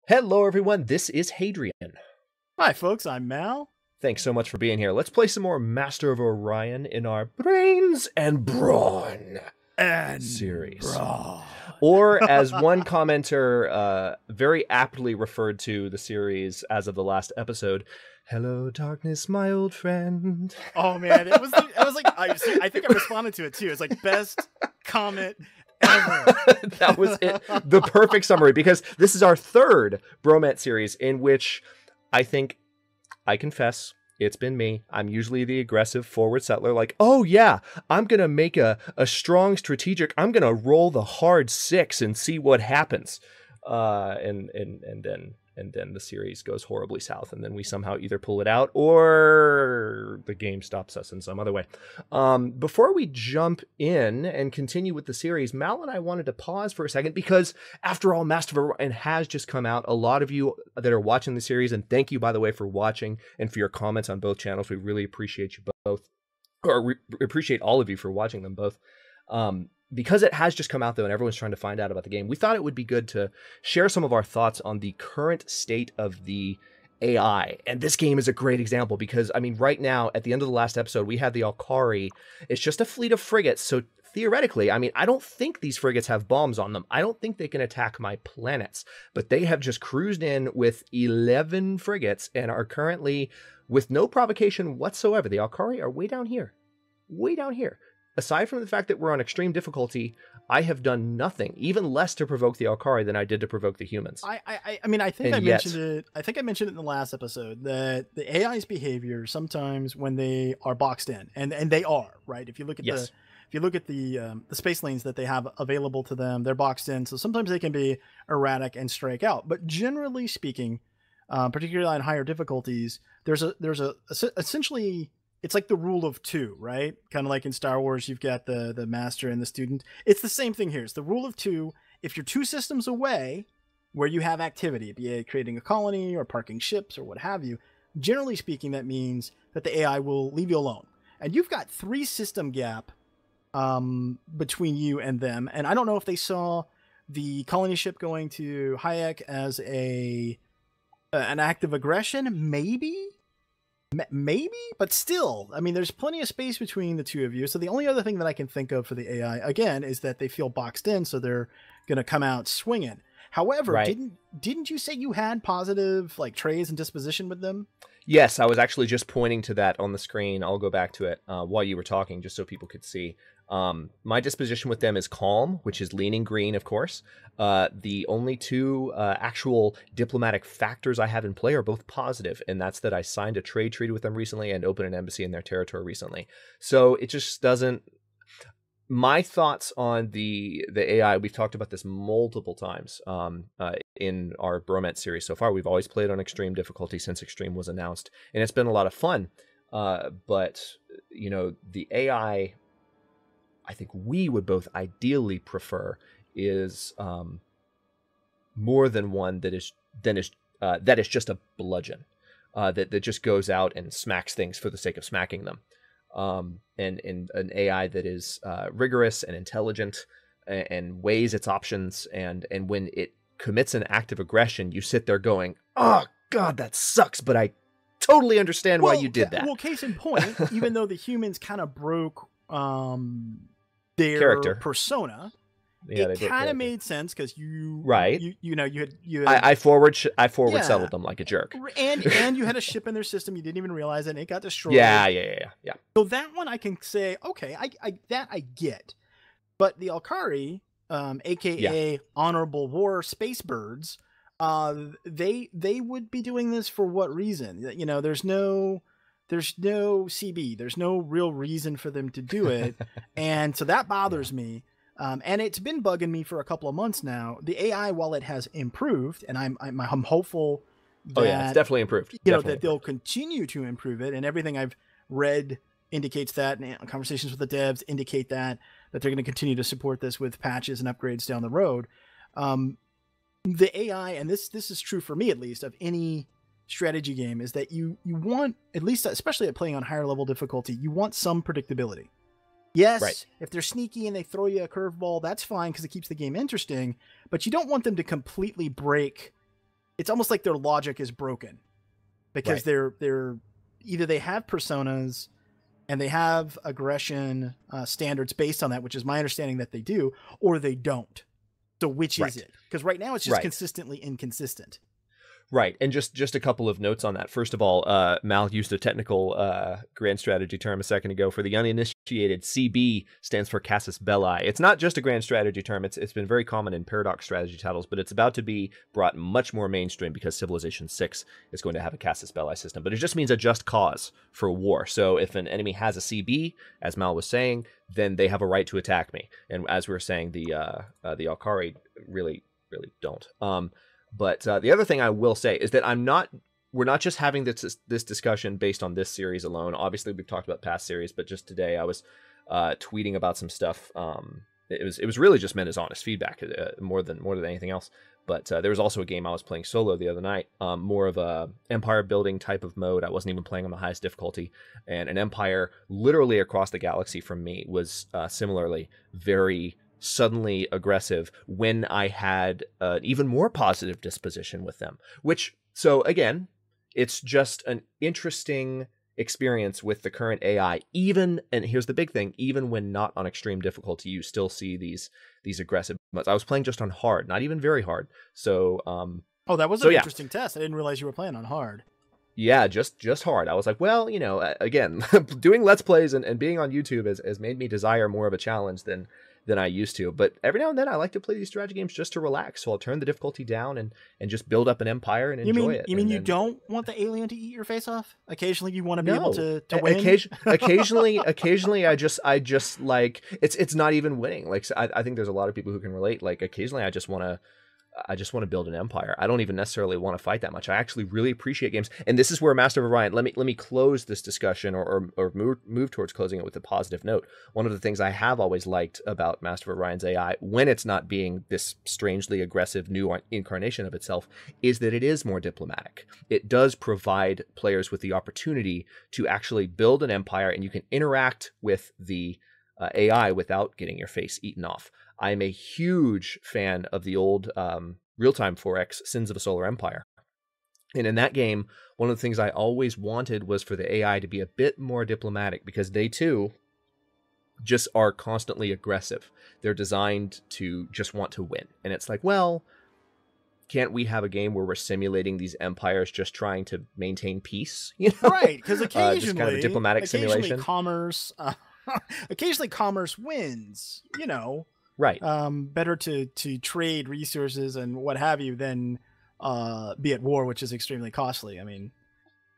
Hello, everyone. This is Hadrian. Hi, folks. I'm Mal. Thanks so much for being here. Let's play some more Master of Orion in our Brains and Brawn series. Brawn. Or, as one commenter very aptly referred to the series as of the last episode, "Hello, darkness, my old friend." Oh man, it was like I think I responded to it too. It's like best comment ever. That was it. The perfect summary, because this is our third bromance series in which I confess, it's been me. I'm usually the aggressive forward settler, like, oh yeah, I'm going to make a strong strategic, I'm going to roll the hard 6 and see what happens. And then the series goes horribly south, and then we somehow either pull it out or the game stops us in some other way. Before we jump in and continue with the series, Mal and I wanted to pause for a second because, after all, Master of Orion has just come out. A lot of you that are watching the series, and thank you, by the way, for watching and for your comments on both channels. We really appreciate you both, or appreciate all of you for watching them both. Because it has just come out, though, and everyone's trying to find out about the game, we thought it would be good to share some of our thoughts on the current state of the AI. And this game is a great example because, I mean, right now, at the end of the last episode, we had the Alkari. It's just a fleet of frigates, so theoretically, I mean, I don't think these frigates have bombs on them. I don't think they can attack my planets, but they have just cruised in with 11 frigates and are currently, with no provocation whatsoever, the Alkari are way down here. Way down here. Aside from the fact that we're on extreme difficulty, I have done nothing, even less to provoke the Alkari than I did to provoke the humans. I mean, I think I mentioned it. I think I mentioned it in the last episode that the AI's behavior sometimes when they are boxed in, and they are, right. If you look at the space lanes that they have available to them, they're boxed in. So sometimes they can be erratic and strike out. But generally speaking, particularly on higher difficulties, there's essentially. It's like the rule of 2, right? Kind of like in Star Wars, you've got the master and the student. It's the same thing here. It's the rule of 2. If you're 2 systems away where you have activity, be it creating a colony or parking ships or what have you, generally speaking, that means that the AI will leave you alone. And you've got 3 system gap between you and them. And I don't know if they saw the colony ship going to Hayek as an act of aggression, maybe, but still, I mean, there's plenty of space between the two of you. So the only other thing that I can think of for the AI, again, is that they feel boxed in, so they're going to come out swinging. However, right. didn't you say you had positive like traits and disposition with them? Yes, I was actually just pointing to that on the screen. I'll go back to it while you were talking, just so people could see. My disposition with them is calm, which is leaning green, of course. The only 2 actual diplomatic factors I have in play are both positive, and that's that I signed a trade treaty with them recently and opened an embassy in their territory recently. So it just doesn't... My thoughts on the AI, we've talked about this multiple times in our bromance series so far. We've always played on extreme difficulty since Extreme was announced, and it's been a lot of fun. But, you know, the AI... I think we would both ideally prefer is more than one that is just a bludgeon that just goes out and smacks things for the sake of smacking them, and an AI that is rigorous and intelligent and weighs its options, and when it commits an act of aggression, you sit there going, "Oh God, that sucks," but I totally understand why you did that. Well, case in point, even though the humans kind of broke their character persona, yeah, it kind of made sense because you had I forward settled them like a jerk, and you had a ship in their system, you didn't even realize it, and it got destroyed. Yeah. So that one I can say, okay, I get, but the Alkari, aka Honorable War Space Birds, they would be doing this for what reason? You know, there's no CB, there's no real reason for them to do it. And so that bothers me. And it's been bugging me for a couple of months now. The AI, while it has improved, and I'm hopeful that it's definitely improved. That they'll continue to improve it. And everything I've read indicates that, and conversations with the devs indicate that they're going to continue to support this with patches and upgrades down the road. The AI, and this is true for me at least, of any strategy game, is that you want, at least especially at playing on higher level difficulty, you want some predictability. Yes, right. If they're sneaky and they throw you a curveball, that's fine because it keeps the game interesting, but you don't want them to completely break it's almost like their logic is broken because they're either they have personas and they have aggression standards based on that, which is my understanding that they do, or they don't. So which is it? Because right now it's just consistently inconsistent. Right. And just a couple of notes on that. First of all, Mal used a technical grand strategy term a second ago. For the uninitiated, CB stands for Casus Belli. It's not just a grand strategy term. It's been very common in Paradox strategy titles, but it's about to be brought much more mainstream because Civilization 6 is going to have a Casus Belli system. But it just means a just cause for war. So if an enemy has a CB, as Mal was saying, then they have a right to attack me. And as we were saying, the Alkari really don't. But the other thing I will say is that we're not just having this discussion based on this series alone. Obviously, we've talked about past series, but just today I was tweeting about some stuff. It was really just meant as honest feedback more than anything else. But there was also a game I was playing solo the other night, more of a empire building type of mode. I wasn't even playing on the highest difficulty, and an empire literally across the galaxy from me was similarly very suddenly aggressive when I had an even more positive disposition with them. So again, it's just an interesting experience with the current AI. And here's the big thing, even when not on extreme difficulty, you still see these aggressive modes. I was playing just on hard, not even very hard. So that was an interesting test. I didn't realize you were playing on hard. Yeah, just hard. I was like, well, again, doing Let's Plays and being on YouTube has made me desire more of a challenge than I used to. But every now and then I like to play these strategy games just to relax. So I'll turn the difficulty down and just build up an empire and enjoy it. You mean you don't want the alien to eat your face off? Occasionally you want to be able to win? Occasionally I just like, it's not even winning. Like, I think there's a lot of people who can relate. Like, occasionally I just want to build an empire. I don't even necessarily want to fight that much. I actually really appreciate games. And this is where Master of Orion, let me close this discussion or move towards closing it with a positive note. One of the things I have always liked about Master of Orion's AI, when it's not being this strangely aggressive new incarnation of itself, is that it is more diplomatic. It does provide players with the opportunity to actually build an empire, and you can interact with the AI without getting your face eaten off. I'm a huge fan of the old real-time 4X Sins of a Solar Empire. And in that game, one of the things I always wanted was for the AI to be a bit more diplomatic, because they too just are constantly aggressive. They're designed to just want to win. And it's like, well, can't we have a game where we're simulating these empires just trying to maintain peace? Right, because occasionally, just kind of a diplomatic simulation. Occasionally commerce wins, Right. Better to trade resources and what have you than be at war, which is extremely costly. I mean,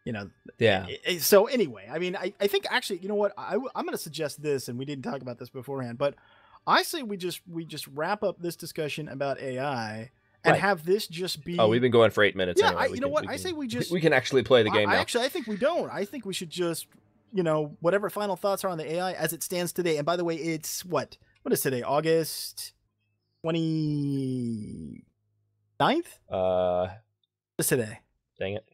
Yeah. So anyway, I mean, I think actually, you know what? I'm going to suggest this, and we didn't talk about this beforehand, but I say we just wrap up this discussion about AI and have this just be. Oh, we've been going for 8 minutes. Yeah, anyway. I say we can actually play the game now. Actually, I think we don't. I think we should just, whatever final thoughts are on the AI as it stands today. And by the way, it's what is today? August 29th? What's today? Dang it.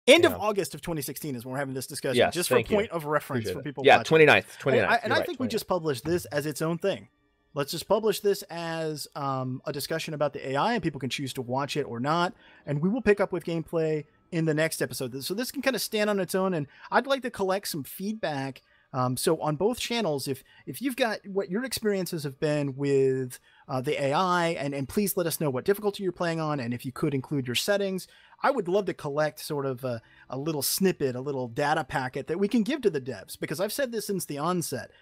End of August of 2016 is when we're having this discussion. Yes, just for point of reference for people watching. 29th. And I think we just publish this as its own thing. Let's just publish this as a discussion about the AI, and people can choose to watch it or not. And we will pick up with gameplay in the next episode. So this can kind of stand on its own, and I'd like to collect some feedback. So on both channels, if you've got what your experiences have been with the AI, and please let us know what difficulty you're playing on, and if you could include your settings. I would love to collect sort of a little snippet, a little data packet that we can give to the devs, because I've said this since the onset.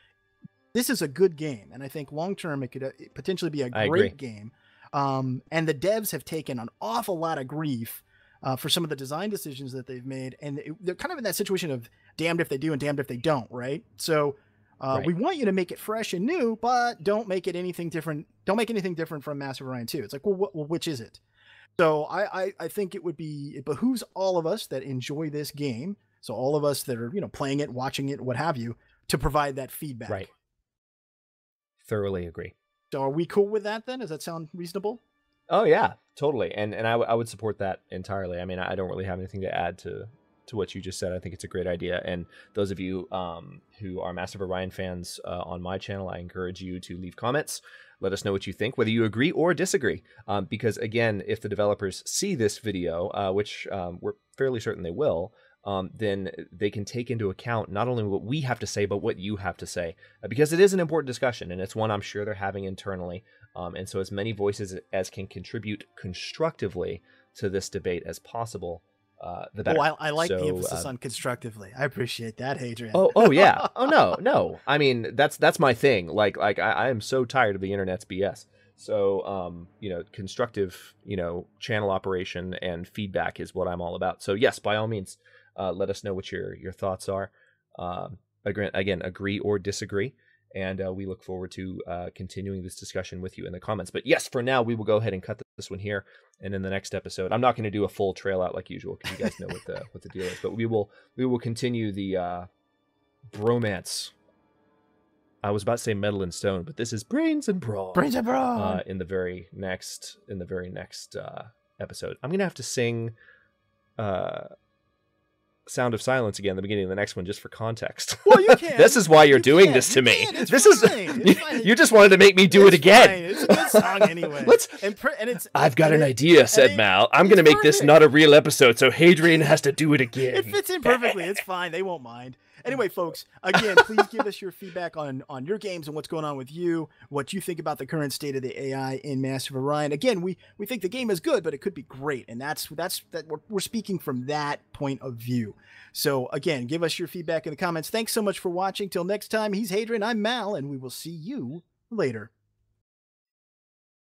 This is a good game, and I think long-term it could potentially be a great game. And the devs have taken an awful lot of grief for some of the design decisions that they've made, and they're kind of in that situation of damned if they do and damned if they don't, right? So we want you to make it fresh and new, but don't make it anything different. Don't make anything different from Master of Orion 2. It's like, well, which is it? So I think it behooves all of us that enjoy this game, so all of us that are playing it, watching it, what have you, to provide that feedback. Right. Thoroughly agree. So are we cool with that then? Does that sound reasonable? Oh yeah, totally. And I would support that entirely. I mean, I don't really have anything to add to what you just said. I think it's a great idea. And those of you who are Master of Orion fans on my channel, I encourage you to leave comments Let us know what you think, whether you agree or disagree. Because again, if the developers see this video, which we're fairly certain they will, then they can take into account not only what we have to say, but what you have to say, because it is an important discussion, and it's one I'm sure they're having internally. And so as many voices as can contribute constructively to this debate as possible, the better. Oh, I like the emphasis on constructively. I appreciate that, Hadrian. Oh yeah. Oh no. I mean, that's my thing. Like I am so tired of the internet's BS. So, constructive, channel operation and feedback is what I'm all about. So yes, by all means, let us know what your thoughts are. Again, agree or disagree. And we look forward to continuing this discussion with you in the comments. But yes, for now, we will go ahead and cut this one here. And in the next episode, I'm not going to do a full trail out like usual, because you guys know what the deal is. But we will continue the bromance. I was about to say metal and stone, but this is brains and brawn. Brains and brawn. In the very next episode, I'm going to have to sing Sound of Silence again at the beginning of the next one, just for context. Well, you can. This is why you're doing this to me. You just wanted to make me do it again. Fine. It's a good song anyway. I've got an idea, said Mal. I'm going to make this not a real episode, so Hadrian has to do it again. It fits in perfectly. It's fine. They won't mind. Anyway, folks, again, please give us your feedback on your games and what's going on with you, what you think about the current state of the AI in Master of Orion. Again, we think the game is good, but it could be great, and that's we're speaking from that point of view. So again, give us your feedback in the comments. Thanks so much for watching. Till next time, he's Hadrian, I'm Mal, and we will see you later.